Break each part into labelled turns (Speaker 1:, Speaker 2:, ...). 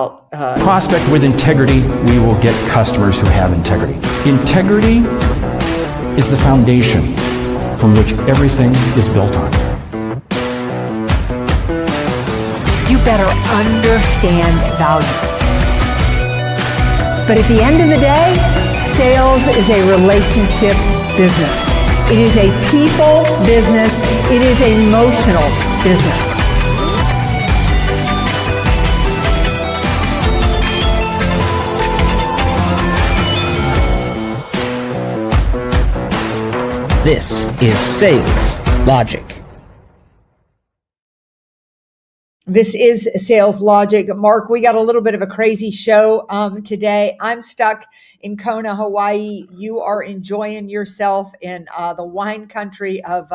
Speaker 1: about
Speaker 2: prospect with integrity, we will get customers who have integrity. Integrity is the foundation from which everything is built on.
Speaker 3: You better understand value. But at the end of the day, sales is a relationship business. It is a people business. It is an emotional business.
Speaker 4: This is Sales Logic.
Speaker 3: This is Sales Logic. Mark, we got a little bit of a crazy show today. I'm stuck in Kona, Hawaii. You are enjoying yourself in the wine country of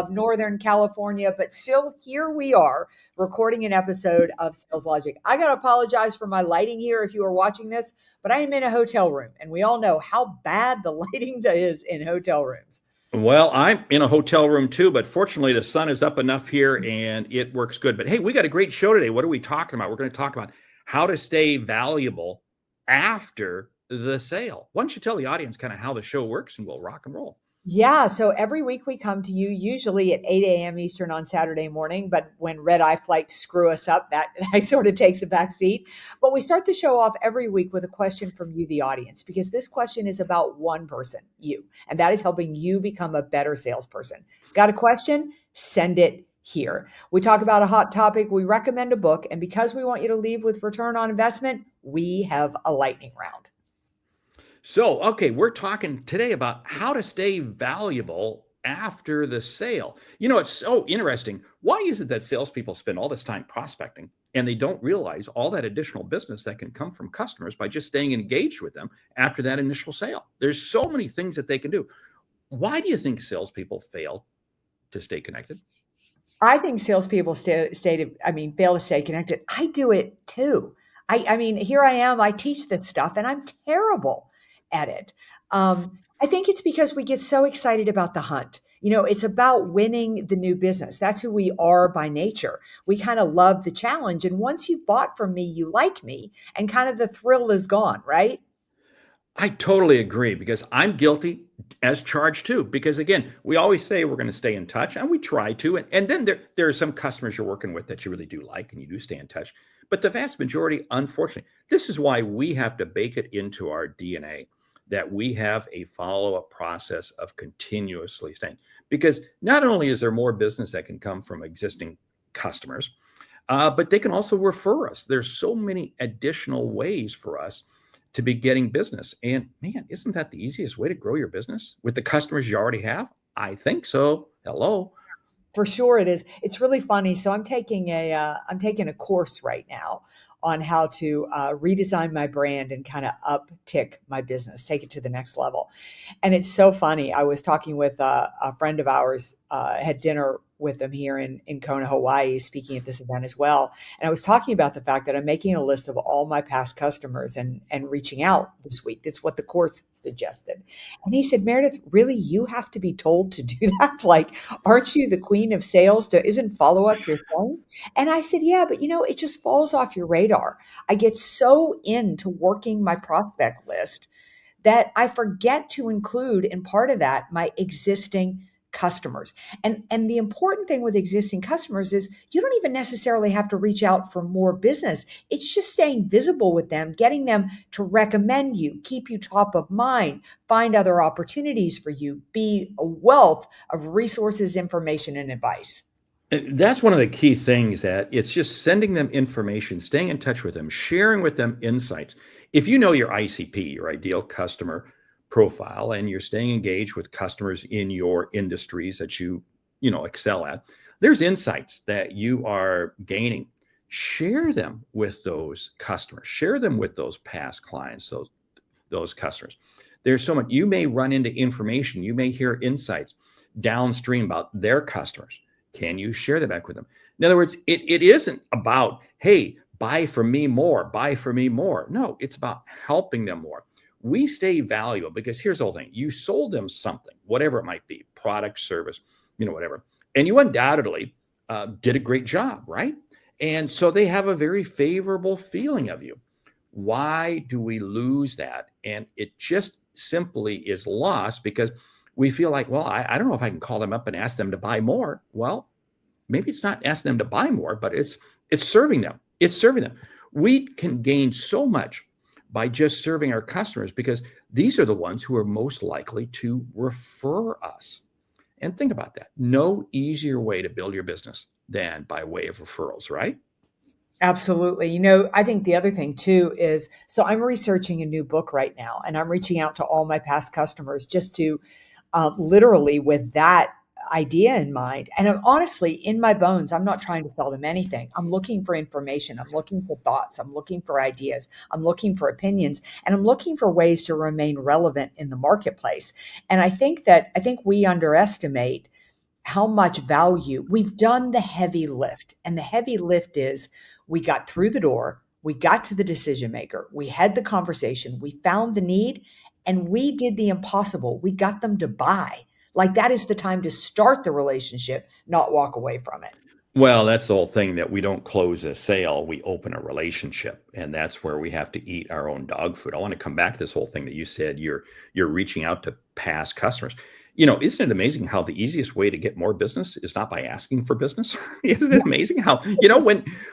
Speaker 3: Northern California, but still here we are recording an episode of Sales Logic. I got to apologize for my lighting here if you are watching this, but I am in a hotel room, and we all know how bad the lighting is in hotel rooms.
Speaker 5: Well, I'm in a hotel room too, but fortunately the sun is up enough here and it works good. But hey, we got a great show today. What are we talking about? We're going to talk about how to stay valuable after the sale. Why don't you tell the audience kind of how the show works, and we'll rock and roll.
Speaker 3: Yeah, so every week we come to you usually at 8 a.m. Eastern on Saturday morning, but when red-eye flights screw us up, that sort of takes a back seat. But we start the show off every week with a question from you, the audience, because this question is about one person, you, and that is helping you become a better salesperson. Got a question? Send it here. We talk about a hot topic, we recommend a book, and because we want you to leave with return on investment, we have a lightning round.
Speaker 5: So, okay, we're talking today about how to stay valuable after the sale. You know, it's so interesting. Why is it that salespeople spend all this time prospecting and they don't realize all that additional business that can come from customers by just staying engaged with them after that initial sale? There's so many things that they can do. Why do you think salespeople fail to stay connected?
Speaker 3: I think salespeople fail to stay connected. I do it too. I mean, here I am, I teach this stuff and I'm terrible at it. I think it's because we get so excited about the hunt. You know, it's about winning the new business. That's who we are by nature. We kind of love the challenge. And once you bought from me, you like me, and kind of the thrill is gone, right?
Speaker 5: I totally agree, because I'm guilty as charged too. Because again, we always say we're going to stay in touch, and we try to. And then there are some customers you're working with that you really do like, and you do stay in touch. But the vast majority, unfortunately, this is why we have to bake it into our DNA, that we have a follow-up process of continuously staying. Because not only is there more business that can come from existing customers, but they can also refer us. There's so many additional ways for us to be getting business. And man, isn't that the easiest way to grow your business? With the customers you already have? I think so. Hello.
Speaker 3: For sure it is. It's really funny. So I'm taking a course right now on how to redesign my brand and kind of uptick my business, take it to the next level. And it's so funny. I was talking with a friend of ours, had dinner with them here in Kona, Hawaii, speaking at this event as well. And I was talking about the fact that I'm making a list of all my past customers and reaching out this week. That's what the course suggested. And he said, Meredith, really, you have to be told to do that? Like, aren't you the queen of sales? Isn't follow-up your thing? And I said, yeah, but it just falls off your radar. I get so into working my prospect list that I forget to include in part of that my existing customers. And the important thing with existing customers is you don't even necessarily have to reach out for more business. It's just staying visible with them, getting them to recommend you, keep you top of mind, find other opportunities for you, be a wealth of resources, information, and advice.
Speaker 5: That's one of the key things, that it's just sending them information, staying in touch with them, sharing with them insights. If you know your ICP, your ideal customer profile, and you're staying engaged with customers in your industries that you excel at, there's insights that you are gaining. Share them with those customers, share them with those past clients, those customers. There's so much. You may run into information, you may hear insights downstream about their customers. Can you share that back with them? In other words, it isn't about, hey, buy from me more, buy from me more. No, it's about helping them more. We stay valuable because here's the whole thing. You sold them something, whatever it might be, product, service, whatever. And you undoubtedly did a great job, right? And so they have a very favorable feeling of you. Why do we lose that? And it just simply is lost because we feel like, well, I don't know if I can call them up and ask them to buy more. Well, maybe it's not asking them to buy more, but it's serving them. It's serving them. We can gain so much by just serving our customers because these are the ones who are most likely to refer us. And think about that. No easier way to build your business than by way of referrals, right?
Speaker 3: Absolutely. I think the other thing too is, so I'm researching a new book right now, and I'm reaching out to all my past customers just to literally with that idea in mind. And I'm honestly, in my bones, I'm not trying to sell them anything. I'm looking for information. I'm looking for thoughts. I'm looking for ideas. I'm looking for opinions, and I'm looking for ways to remain relevant in the marketplace. And I think we underestimate how much value we've done. The heavy lift, and the heavy lift is we got through the door, we got to the decision maker, we had the conversation, we found the need, and we did the impossible. We got them to buy. Like, that is the time to start the relationship, not walk away from it.
Speaker 5: Well, that's the whole thing, that we don't close a sale, we open a relationship. And that's where we have to eat our own dog food. I want to come back to this whole thing that you said, you're reaching out to past customers. Isn't it amazing how the easiest way to get more business is not by asking for business? Isn't it amazing how,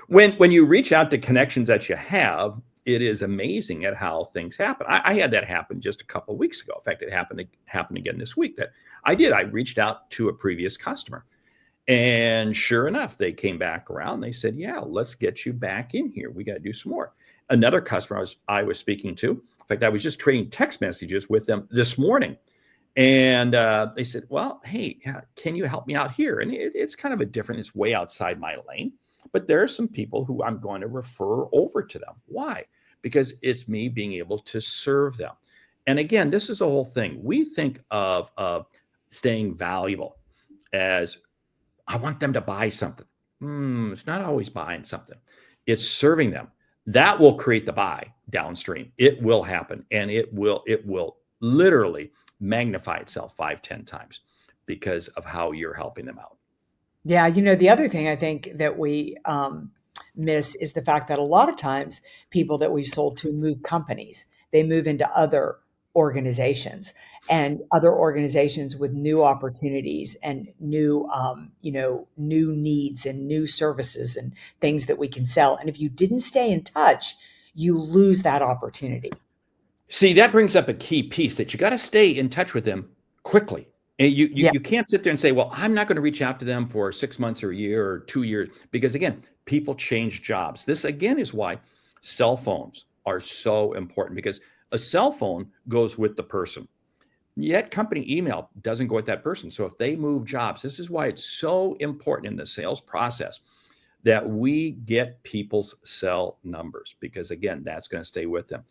Speaker 5: when you reach out to connections that you have, it is amazing at how things happen. I had that happen just a couple of weeks ago. In fact, it happened again this week that I reached out to a previous customer. And sure enough, they came back around. They said, yeah, let's get you back in here. We got to do some more. Another customer I was speaking to, in fact, I was just trading text messages with them this morning. And they said, well, hey, can you help me out here? And it's kind of it's way outside my lane. But there are some people who I'm going to refer over to them. Why? Because it's me being able to serve them. And again, this is the whole thing. We think of staying valuable as, I want them to buy something. It's not always buying something. It's serving them. That will create the buy downstream. It will happen. And it will literally magnify itself 5-10 times because of how you're helping them out.
Speaker 3: Yeah. The other thing I think that we miss is the fact that a lot of times people that we've sold to move companies. They move into other organizations, and other organizations with new opportunities and new needs and new services and things that we can sell. And if you didn't stay in touch, you lose that opportunity.
Speaker 5: See, that brings up a key piece, that you got to stay in touch with them quickly. And you can't sit there and say, well, I'm not going to reach out to them for 6 months or a year or 2 years, because again, people change jobs. This again is why cell phones are so important, because a cell phone goes with the person. Yet company email doesn't go with that person. So if they move jobs, this is why it's so important in the sales process that we get people's cell numbers, because again, that's going to stay with them.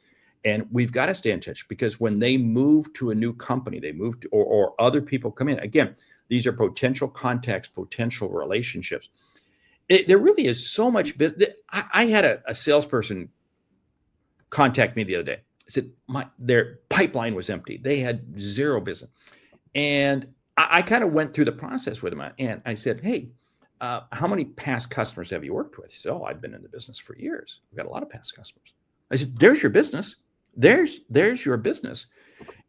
Speaker 5: And we've got to stay in touch, because when they move to a new company, they move to, or other people come in, again, these are potential contacts, potential relationships. There really is so much business. I had a salesperson contact me the other day. I said their pipeline was empty. They had zero business. And I kind of went through the process with them. And I said, hey, how many past customers have you worked with? He said, oh, I've been in the business for years. We've got a lot of past customers. I said, there's your business. There's your business.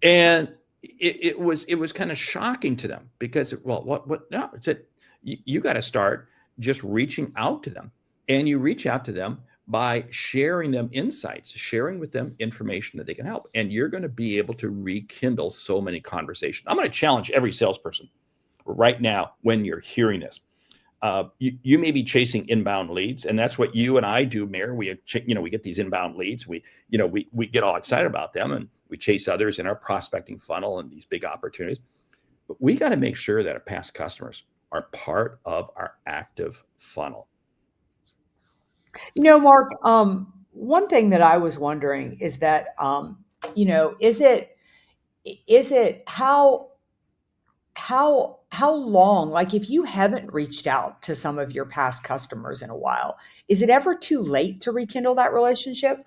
Speaker 5: And it was kind of shocking to them, because, well, no, I said, you got to start just reaching out to them. And you reach out to them by sharing them insights, sharing with them information that they can help. And you're going to be able to rekindle so many conversations. I'm going to challenge every salesperson right now, when you're hearing this. You may be chasing inbound leads, and that's what you and I do, Mayor. We get these inbound leads. We get all excited about them, and we chase others in our prospecting funnel and these big opportunities. But we got to make sure that our past customers are part of our active funnel.
Speaker 3: Mark, one thing that I was wondering is that, is it how long, like, if you haven't reached out to some of your past customers in a while, is it ever too late to rekindle that relationship?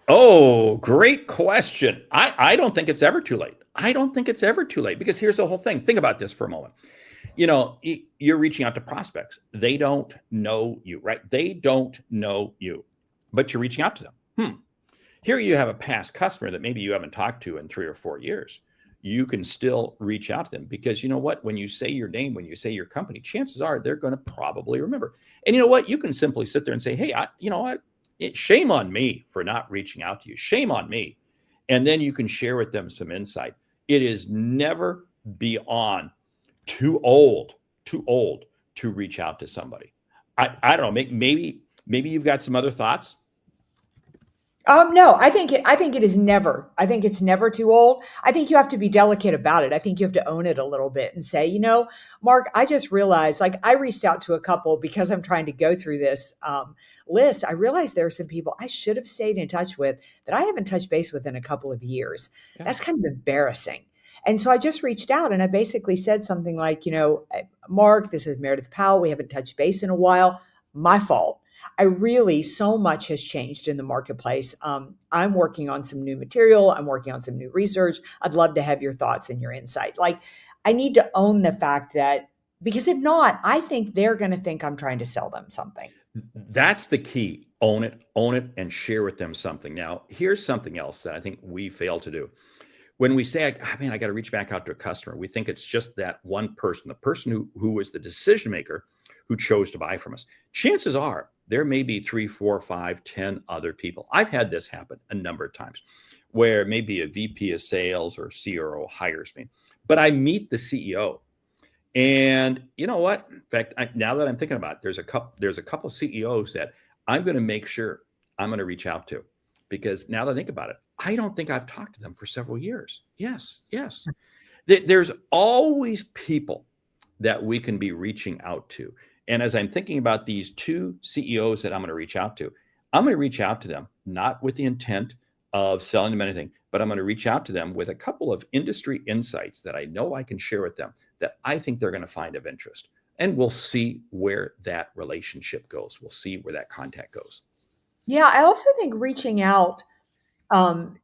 Speaker 5: Oh, great question. I don't think it's ever too late. I don't think it's ever too late, because here's the whole thing. Think about this for a moment. You're reaching out to prospects. They don't know you, right? They don't know you, but you're reaching out to them. Here you have a past customer that maybe you haven't talked to in 3 or 4 years. You can still reach out to them because you know what? When you say your name, when you say your company, chances are they're going to probably remember. And you know what? You can simply sit there and say, hey, you know what? Shame on me for not reaching out to you. Shame on me. And then you can share with them some insight. It is never beyond too old to reach out to somebody. I don't know. Maybe you've got some other thoughts.
Speaker 3: No, I think it is never. I think it's never too old. I think you have to be delicate about it. I think you have to own it a little bit and say, Mark, I just realized, like, I reached out to a couple because I'm trying to go through this list. I realized there are some people I should have stayed in touch with that I haven't touched base with in a couple of years.
Speaker 5: Yeah.
Speaker 3: That's kind of embarrassing. And so I just reached out and I basically said something like, Mark, this is Meridith Powell. We haven't touched base in a while. My fault. So much has changed in the marketplace. I'm working on some new material. I'm working on some new research. I'd love to have your thoughts and your insight. Like, I need to own the fact that, because if not, I think they're going to think I'm trying to sell them something.
Speaker 5: That's the key. Own it, and share with them something. Now, here's something else that I think we fail to do. When we say, I got to reach back out to a customer, we think it's just that one person, the person who was the decision maker who chose to buy from us. Chances are there may be 3, 4, 5, 10 other people. I've had this happen a number of times where maybe a VP of sales or CRO hires me, but I meet the CEO. And you know what? In fact, now that I'm thinking about it, there's a couple of CEOs that I'm going to make sure I'm going to reach out to, because now that I think about it, I don't think I've talked to them for several years. Yes. There's always people that we can be reaching out to. And as I'm thinking about these 2 CEOs that I'm going to reach out to, I'm going to reach out to them, not with the intent of selling them anything, but I'm going to reach out to them with a couple of industry insights that I know I can share with them that I think they're going to find of interest. And we'll see where that relationship goes. We'll see where that contact goes.
Speaker 3: Yeah, I also think reaching out to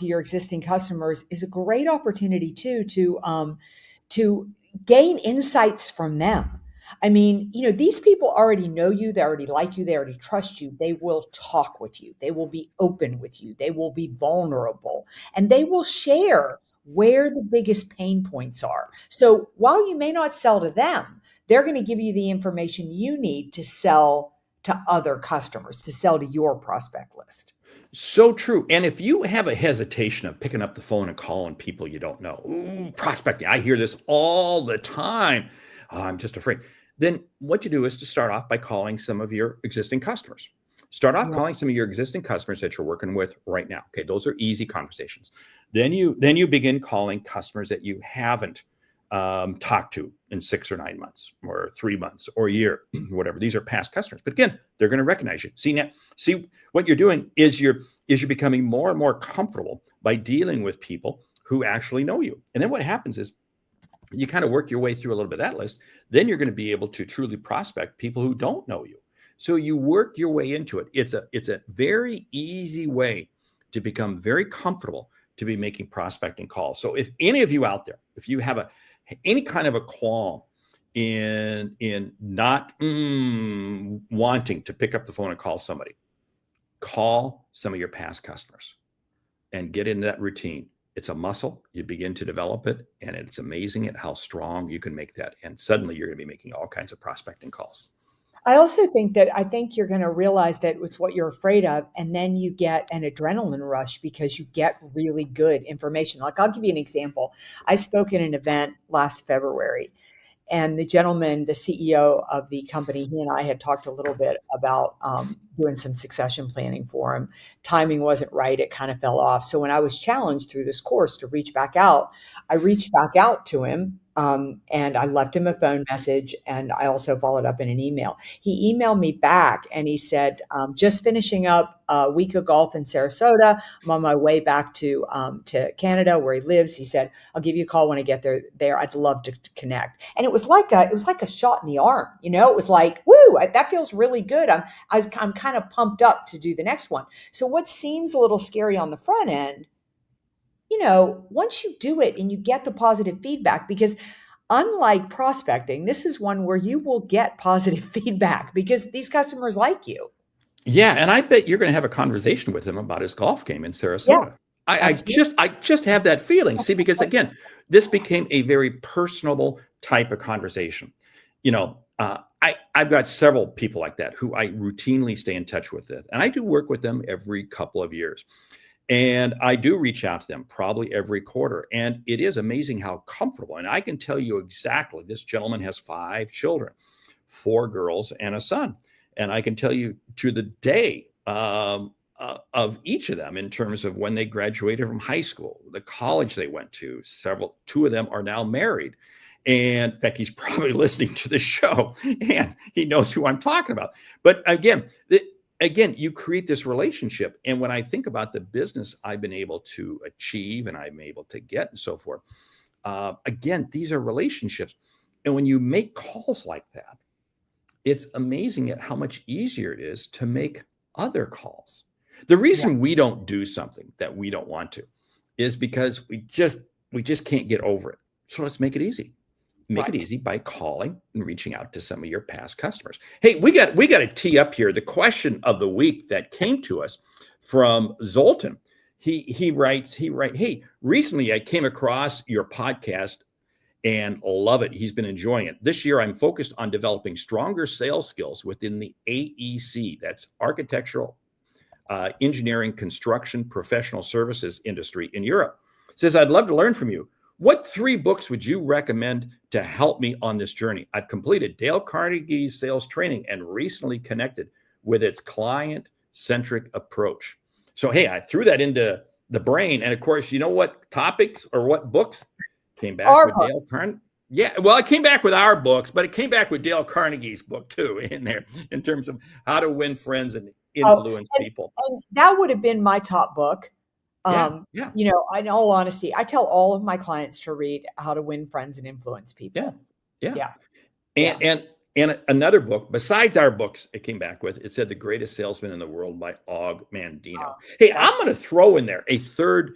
Speaker 3: your existing customers is a great opportunity too to gain insights from them. I mean, these people already know you, they already like you, they already trust you. They will talk with you. They will be open with you. They will be vulnerable, and they will share where the biggest pain points are. So while you may not sell to them, they're going to give you the information you need to sell to other customers, to sell to your prospect list.
Speaker 5: So true. And if you have a hesitation of picking up the phone and calling people you don't know, prospecting, I hear this all the time. I'm just afraid. Then what you do is to start off by calling some of your existing customers. Start off calling some of your existing customers that you're working with right now. Okay, those are easy conversations. Then you begin calling customers that you haven't talked to in 6 or 9 months or 3 months or a year, whatever. These are past customers. But again, they're going to recognize you. See what you're doing is you're becoming more and more comfortable by dealing with people who actually know you. And then what happens is you kind of work your way through a little bit of that list. Then you're going to be able to truly prospect people who don't know you. So you work your way into it. It's a very easy way to become very comfortable to be making prospecting calls. So if any of you out there, if you have any kind of a qualm in not wanting to pick up the phone and call somebody, call some of your past customers and get into that routine. It's a muscle. You begin to develop it, and it's amazing at how strong you can make that. And suddenly you're going to be making all kinds of prospecting calls.
Speaker 3: I also think you're going to realize that it's what you're afraid of. And then you get an adrenaline rush because you get really good information. Like, I'll give you an example. I spoke at an event last February, and the gentleman, the CEO of the company, he and I had talked a little bit about doing some succession planning for him. Timing wasn't right. It kind of fell off. So when I was challenged through this course to reach back out, I reached back out to him. And I left him a phone message, and I also followed up in an email. He emailed me back and he said, just finishing up a week of golf in Sarasota. I'm on my way back to Canada where he lives. He said, I'll give you a call when I get there. I'd love to connect. And it was like a shot in the arm. It was like, woo, that feels really good. I'm kind of pumped up to do the next one. So what seems a little scary on the front end, once you do it and you get the positive feedback, because unlike prospecting, this is one where you will get positive feedback because these customers like you.
Speaker 5: Yeah, and I bet you're going to have a conversation with him about his golf game in
Speaker 3: Yeah,
Speaker 5: Sarasota.
Speaker 3: absolutely.
Speaker 5: I just have that feeling. See, because again, this became a very personable type of conversation. I've got several people like that who I routinely stay in touch with, and I do work with them every couple of years. And I do reach out to them probably every quarter. And it is amazing how comfortable. And I can tell you exactly, this gentleman has 5 children, 4 girls and a son. And I can tell you to the day of each of them in terms of when they graduated from high school, the college they went to. 2 of them are now married. And in fact, he's probably listening to the show and he knows who I'm talking about. But again, you create this relationship. And when I think about the business I've been able to achieve and I'm able to get and so forth, again, these are relationships. And when you make calls like that, it's amazing at how much easier it is to make other calls. The reason we don't do something that we don't want to is because we just can't get over it. So let's make it easy. Make it easy by calling and reaching out to some of your past customers. Hey, we got to tee up here the question of the week that came to us from Zoltan. He writes, hey, recently I came across your podcast and love it. He's been enjoying it. This year, I'm focused on developing stronger sales skills within the AEC, that's architectural, engineering, construction, professional services industry in Europe. Says, I'd love to learn from you. What 3 books would you recommend to help me on this journey? I've completed Dale Carnegie's sales training and recently connected with its client-centric approach. So, hey, I threw that into the brain. And of course, you know what topics or what books came back with Dale Carnegie? Yeah, well, it came back with our books, but it came back with Dale Carnegie's book too in there in terms of how to win friends and influence people.
Speaker 3: And that would have been my top book.
Speaker 5: Yeah.
Speaker 3: In all honesty, I tell all of my clients to read How to Win Friends and Influence People.
Speaker 5: Yeah. And another book besides our books it came back with, it said The Greatest Salesman in the World by Og Mandino. Hey, I'm going to throw in there a third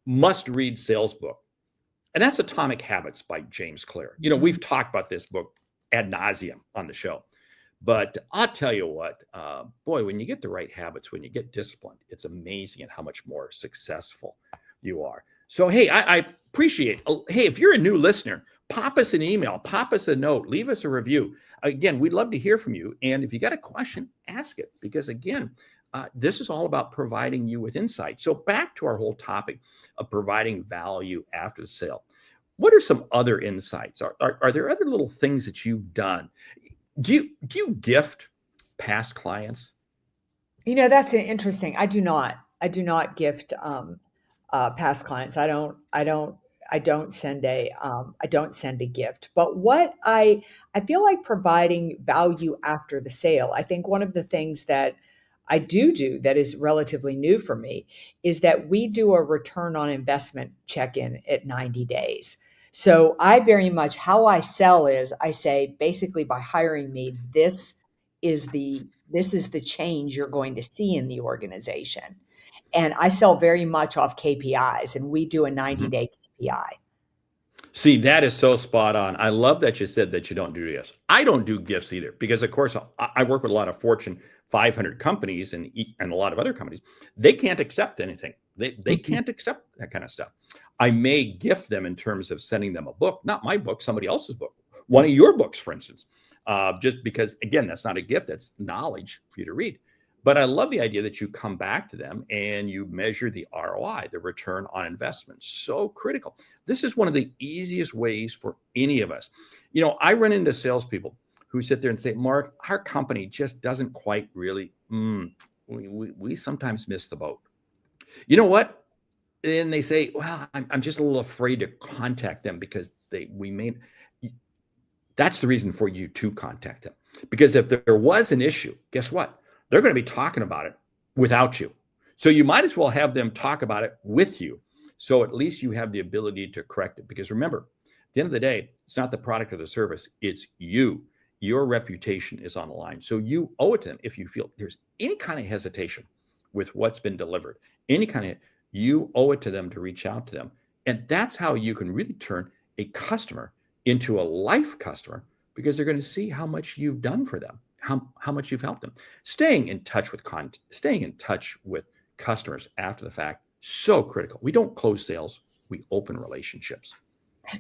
Speaker 5: must-read sales book. And that's Atomic Habits by James Clear. We've talked about this book ad nauseum on the show. But I'll tell you what, boy, when you get the right habits, when you get disciplined, it's amazing at how much more successful you are. So, hey, I appreciate, hey, if you're a new listener, pop us an email, pop us a note, leave us a review. Again, we'd love to hear from you. And if you got a question, ask it. Because again, this is all about providing you with insight. So back to our whole topic of providing value after the sale. What are some other insights? Are there other little things that you've done? Do you gift past clients?
Speaker 3: That's interesting. I do not gift past clients. I don't send a gift. But what I feel like providing value after the sale. I think one of the things that I do that is relatively new for me is that we do a return on investment check-in at 90 days. So I very much, how I sell is I say, basically by hiring me, this is the change you're going to see in the organization. And I sell very much off KPIs, and we do a 90-day KPI.
Speaker 5: See, that is so spot on. I love that you said that you don't do gifts. I don't do gifts either, because of course I work with a lot of Fortune 500 companies and a lot of other companies. They can't accept anything. They can't accept that kind of stuff. I may gift them in terms of sending them a book, not my book, somebody else's book, one of your books, for instance, just because, again, that's not a gift, that's knowledge for you to read. But I love the idea that you come back to them and you measure the ROI, the return on investment. So critical. This is one of the easiest ways for any of us. I run into salespeople who sit there and say, Mark, our company just doesn't quite really, we sometimes miss the boat. You know what? And they say, well, I'm just a little afraid to contact them because that's the reason for you to contact them. Because if there was an issue, guess what? They're going to be talking about it without you. So you might as well have them talk about it with you. So at least you have the ability to correct it. Because remember, at the end of the day, it's not the product or the service, it's you. Your reputation is on the line. So you owe it to them. If you feel there's any kind of hesitation with what's been delivered, you owe it to them to reach out to them. And that's how you can really turn a customer into a life customer because they're going to see how much you've done for them, how much you've helped them. Staying in touch with customers after the fact, so critical. We don't close sales, we open relationships.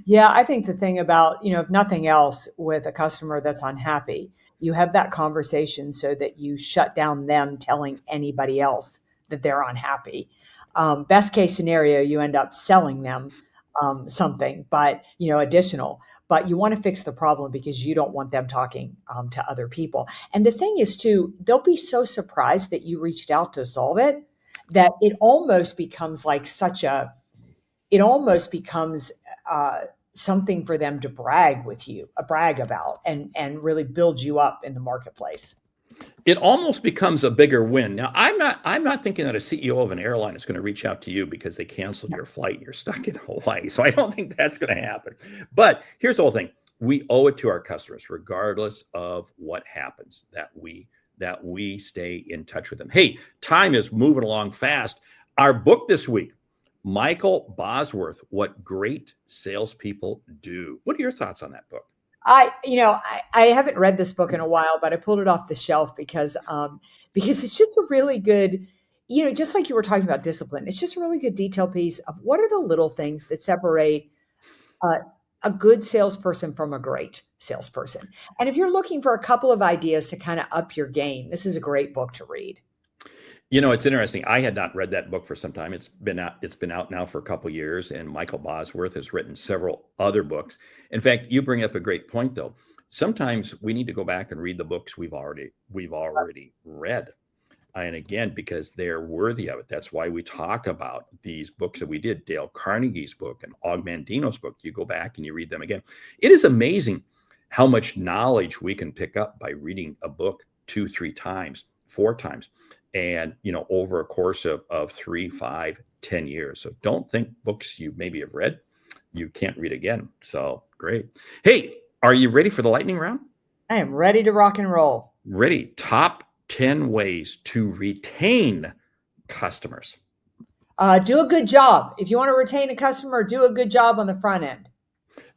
Speaker 3: Yeah, I think the thing about, if nothing else, with a customer that's unhappy, you have that conversation so that you shut down them telling anybody else that they're unhappy. Best case scenario, you end up selling them something, but additional. But you want to fix the problem because you don't want them talking to other people. And the thing is, too, they'll be so surprised that you reached out to solve it that it almost becomes like something for them to brag about, and really build you up in the marketplace.
Speaker 5: It almost becomes a bigger win. Now, I'm not thinking that a CEO of an airline is going to reach out to you because they canceled your flight and you're stuck in Hawaii. So I don't think that's going to happen. But here's the whole thing. We owe it to our customers, regardless of what happens, that we stay in touch with them. Hey, time is moving along fast. Our book this week, Michael Bosworth, What Great Salespeople Do. What are your thoughts on that book?
Speaker 3: I haven't read this book in a while, but I pulled it off the shelf because it's just a really good, just like you were talking about discipline, it's just a really good detail piece of what are the little things that separate a good salesperson from a great salesperson. And if you're looking for a couple of ideas to kind of up your game, this is a great book to read.
Speaker 5: It's interesting. I had not read that book for some time. It's been out now for a couple of years, and Michael Bosworth has written several other books. In fact, you bring up a great point, though. Sometimes we need to go back and read the books we've already read. And again, because they're worthy of it. That's why we talk about these books that we did, Dale Carnegie's book and Og Mandino's book. You go back and you read them again. It is amazing how much knowledge we can pick up by reading a book 2, 3 times, 4 times. And, over a course of 3, 5, 10 years. So don't think books you maybe have read, you can't read again. So great. Hey, are you ready for the lightning round?
Speaker 3: I am ready to rock and roll.
Speaker 5: Ready. Top 10 ways to retain customers.
Speaker 3: Do a good job. If you want to retain a customer, do a good job on the front end.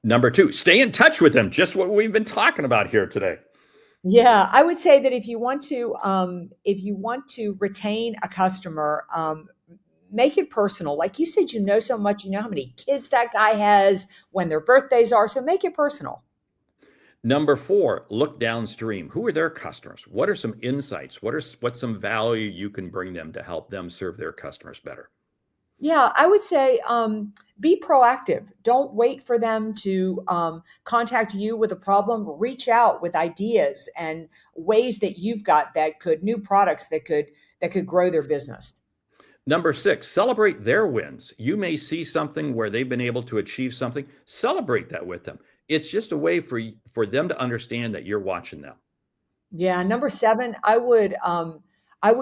Speaker 5: Number 2, stay in touch with them. Just what we've been talking about here today.
Speaker 3: Yeah, I would say that if you want to retain a customer, make it personal. Like you said, so much, how how many kids that guy has, when their birthdays are. So make it personal.
Speaker 5: Number 4, look downstream. Who are their customers? What are some insights? What's some value you can bring them to help them serve their customers better?
Speaker 3: Yeah, I would say be proactive. Don't wait for them to contact you with a problem. Reach out with ideas and ways that you've got new products that could grow their business.
Speaker 5: Number 6, celebrate their wins. You may see something where they've been able to achieve something. Celebrate that with them. It's just a way for them to understand that you're watching them.
Speaker 3: Yeah. Number 7, I would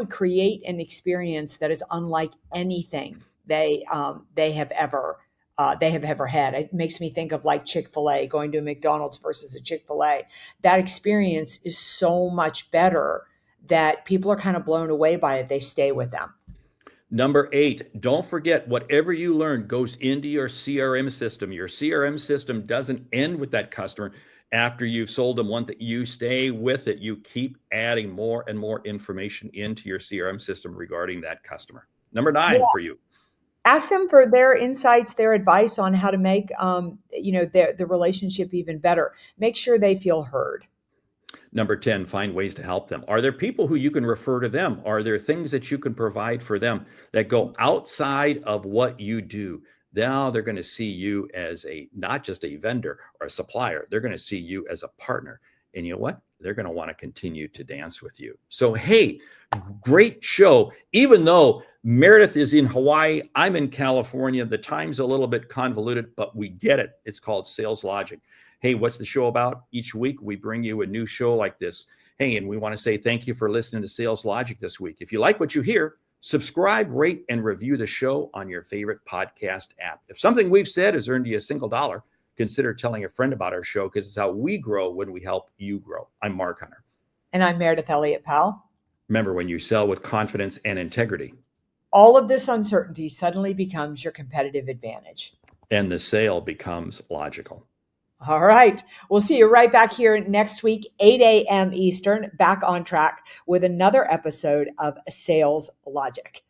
Speaker 3: create an experience that is unlike anything they have ever had. It makes me think of like Chick-fil-A, going to a McDonald's versus a Chick-fil-A. That experience is so much better that people are kind of blown away by it. They stay with them.
Speaker 5: Number 8, don't forget whatever you learn goes into your CRM system. Your CRM system doesn't end with that customer after you've sold them one that you stay with it. You keep adding more and more information into your CRM system regarding that customer. Number 9 for you.
Speaker 3: Ask them for their insights, their advice on how to make the relationship even better. Make sure they feel heard.
Speaker 5: Number 10, find ways to help them. Are there people who you can refer to them? Are there things that you can provide for them that go outside of what you do? Now they're going to see you as not just a vendor or a supplier. They're going to see you as a partner. And you know what? They're going to want to continue to dance with you. So, hey, great show. Even though Meridith is in Hawaii, I'm in California. The time's a little bit convoluted, but we get it. It's called Sales Logic. Hey, what's the show about? Each week, we bring you a new show like this. Hey, and we want to say thank you for listening to Sales Logic this week. If you like what you hear, subscribe, rate, and review the show on your favorite podcast app. If something we've said has earned you a single dollar, consider telling a friend about our show, because it's how we grow when we help you grow. I'm Mark Hunter.
Speaker 3: And I'm Meridith Elliott Powell.
Speaker 5: Remember, when you sell with confidence and integrity,
Speaker 3: all of this uncertainty suddenly becomes your competitive advantage.
Speaker 5: And the sale becomes logical.
Speaker 3: All right. We'll see you right back here next week, 8 a.m. Eastern, back on track with another episode of Sales Logic.